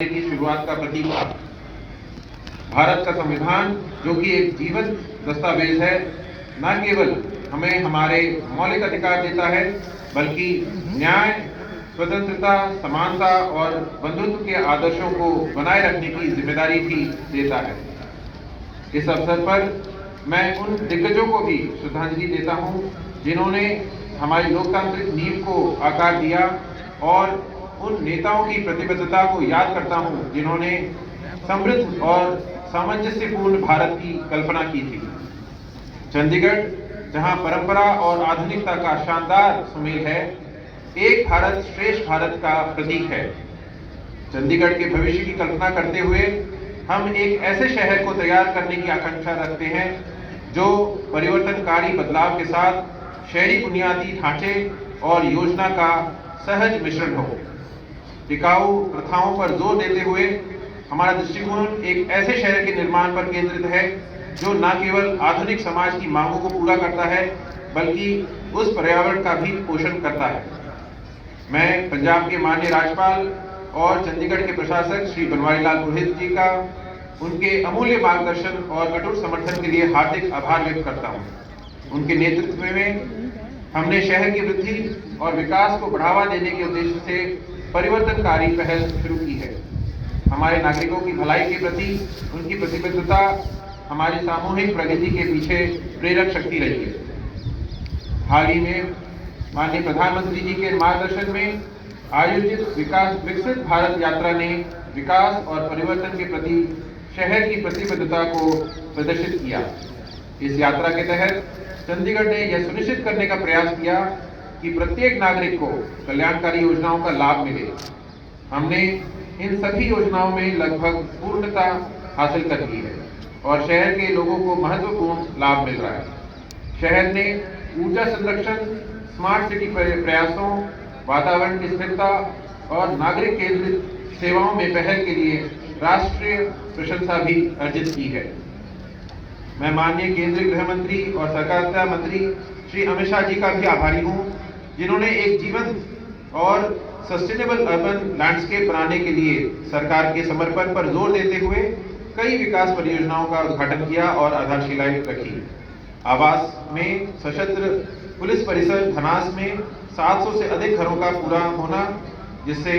की शुरुआत का प्रतीक था। भारत का संविधान, जो कि एक जीवंत दस्तावेज है, न केवल हमें हमारे मौलिक अधिकार देता है, बल्कि न्याय, स्वतंत्रता, समानता और बंधुत्व के आदर्शों को बनाए रखने की जिम्मेदारी भी देता है। इस अवसर पर मैं उन दिग्गजों को भी श्रद्धांजलि देता हूं, जिन्होंने हमारी लोकतांत्रिक नींव को आकार दिया, और उन नेताओं की प्रतिबद्धता को याद करता हूं, जिन्होंने समृद्ध और सामंजस्यपूर्ण भारत की कल्पना की थी। चंडीगढ़, जहां परंपरा और आधुनिकता का शानदार सुमेल है, एक भारत श्रेष्ठ भारत का प्रतीक है। चंडीगढ़ के भविष्य की कल्पना करते हुए हम एक ऐसे शहर को तैयार करने की आकांक्षा रखते हैं, जो परिवर्तनकारी बदलाव के साथ शहरी बुनियादी ढांचे और योजना का सहज मिश्रण हो। टिकाऊ प्रथाओं पर जोर देते हुए हमारा दृष्टिकोण एक ऐसे शहर के निर्माण पर केंद्रित है, जो न केवल आधुनिक समाज की मांगों को पूरा करता है, बल्कि उस पर्यावरण का भी पोषण करता है। मैं पंजाब के माननीय राज्यपाल और चंडीगढ़ के प्रशासक श्री बनवारी लाल पुरोहित जी का उनके अमूल्य मार्गदर्शन और अटूट समर्थन के लिए हार्दिक आभार व्यक्त करता हूँ। उनके नेतृत्व में हमने शहर की वृद्धि और विकास को बढ़ावा देने के उद्देश्य से परिवर्तनकारी पहल शुरू की है। हमारे नागरिकों की भलाई के प्रति उनकी प्रतिबद्धता हमारी सामूहिक प्रगति के पीछे प्रेरक शक्ति रही है। हाल ही में माननीय प्रधानमंत्री जी के मार्गदर्शन में आयोजित विकसित भारत यात्रा ने विकास और परिवर्तन के प्रति शहर की प्रतिबद्धता को प्रदर्शित किया। इस यात्रा के तहत चंडीगढ़ ने यह सुनिश्चित करने का प्रयास किया कि प्रत्येक नागरिक को कल्याणकारी योजनाओं का लाभ मिले। हमने इन सभी योजनाओं में लगभग पूर्णता हासिल कर ली है और शहर के लोगों को महत्वपूर्ण लाभ मिल रहा है। शहर ने ऊर्जा संरक्षण, स्मार्ट सिटी प्रयासों, वातावरण की स्थिरता और नागरिक केंद्रित सेवाओं में पहल के लिए राष्ट्रीय प्रशंसा भी अर्जित की है। मैं माननीय केंद्रीय गृह मंत्री और सहकारिता मंत्री श्री अमित शाह जी का भी आभारी हूं, जिन्होंने एक जीवंत और सस्टेनेबल अर्बन लैंडस्केप बनाने के लिए सरकार के समर्पण पर जोर देते हुए कई विकास परियोजनाओं का उद्घाटन किया और आधारशिलाएं रखी। आवास में सशस्त्र पुलिस परिसर धनास में 700 से अधिक घरों का पूरा होना, जिससे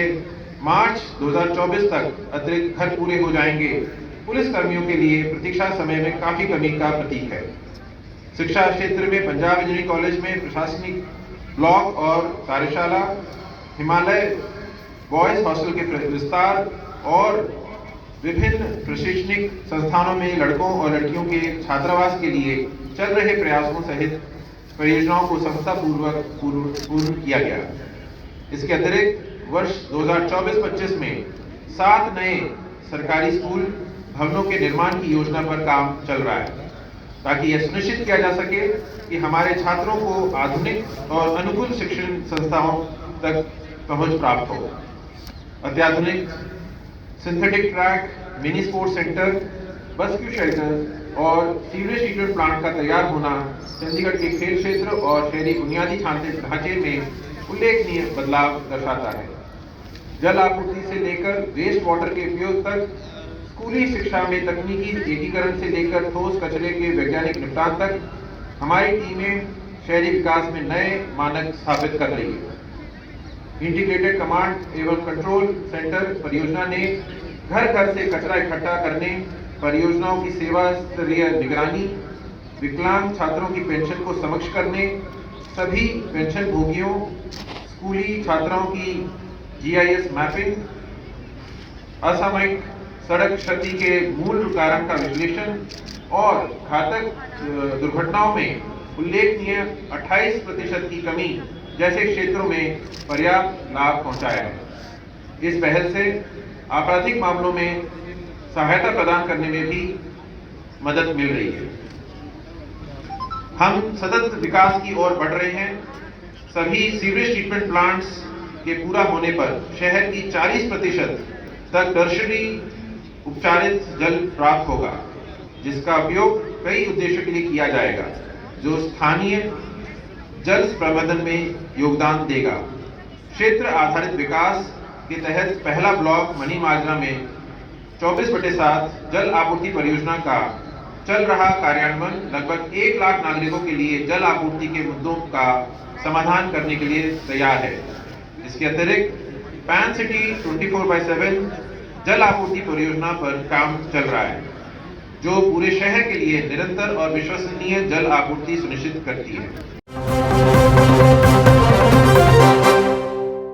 मार्च 2024 तक अतिरिक्त घर पूरे हो जाएंगे, पुलिस कर्मियों के लिए प्रतीक्षा समय में काफी कमी का प्रतीक है। शिक्षा क्षेत्र में पंजाब इंजीनियरिंग कॉलेज में प्रशासनिक ब्लॉक और कार्यशाला, हिमालय बॉयज हॉस्टल के विस्तार और विभिन्न प्रशिक्षणिक संस्थानों में लड़कों और लड़कियों के छात्रावास के लिए चल रहे प्रयासों सहित परियोजनाओं को सफलतापूर्वक पूर्ण किया गया। इसके अतिरिक्त वर्ष 2024-25 में 7 नए सरकारी स्कूल भवनों के निर्माण की योजना पर काम चल रहा है, ताकि यह सुनिश्चित किया जा सके कि हमारे छात्रों को आधुनिक और अनुकूल शिक्षण संस्थाओं तक पहुंच प्राप्त हो। अत्याधुनिक synthetic track, mini sports centre, bus queue shelter और सीवरेज ट्रीटमेंट प्लांट का तैयार होना चंडीगढ़ के खेल क्षेत्र और शहरी बुनियादी ढांचे में उल्लेखनीय बदलाव दर्शाता है। जल आपूर्ति से लेकर वेस्ट वाटर के उपयोग तक, स्कूली शिक्षा में तकनीकी एकीकरण से लेकर ठोस कचरे के वैज्ञानिक निपटान तक, हमारी टीमें शहरी विकास में नए मानक स्थापित कर रही है। इंटीग्रेटेड कमांड एवं कंट्रोल सेंटर परियोजना ने घर घर से कचरा इकट्ठा करने, परियोजनाओं की सेवा स्तरीय निगरानी, विकलांग छात्रों की पेंशन को सक्षम करने, सभी पेंशन भोगियों, स्कूली छात्राओं की GIS मैपिंग, असामयिक सड़क क्षति के मूल कारण का विश्लेषण और घातक दुर्घटनाओं में उल्लेखनीय 28% की कमी जैसे क्षेत्रों में पर्याप्त लाभ पहुंचाया है। इस पहल से आपराधिक मामलों में सहायता प्रदान करने में भी मदद मिल रही है। हम सतत विकास की ओर बढ़ रहे हैं। सभी सीवरेज ट्रीटमेंट प्लांट्स के पूरा होने पर शहर की 40% तक टर्शरी उपचारित जल प्राप्त होगा, जिसका उपयोग कई उद्देश्यों के लिए किया जाएगा, जो स्थानीय जल प्रबंधन में योगदान देगा। क्षेत्र आधारित विकास के तहत पहला ब्लॉक मनी माजरा में 24/7 जल आपूर्ति परियोजना का चल रहा कार्यान्वयन लगभग 1 लाख नागरिकों के लिए जल आपूर्ति के मुद्दों का समाधान करने के लिए तैयार है। इसके अतिरिक्त पैन सिटी 24/7 जल आपूर्ति परियोजना पर काम चल रहा है, जो पूरे शहर के लिए निरंतर और विश्वसनीय जल आपूर्ति सुनिश्चित करती है।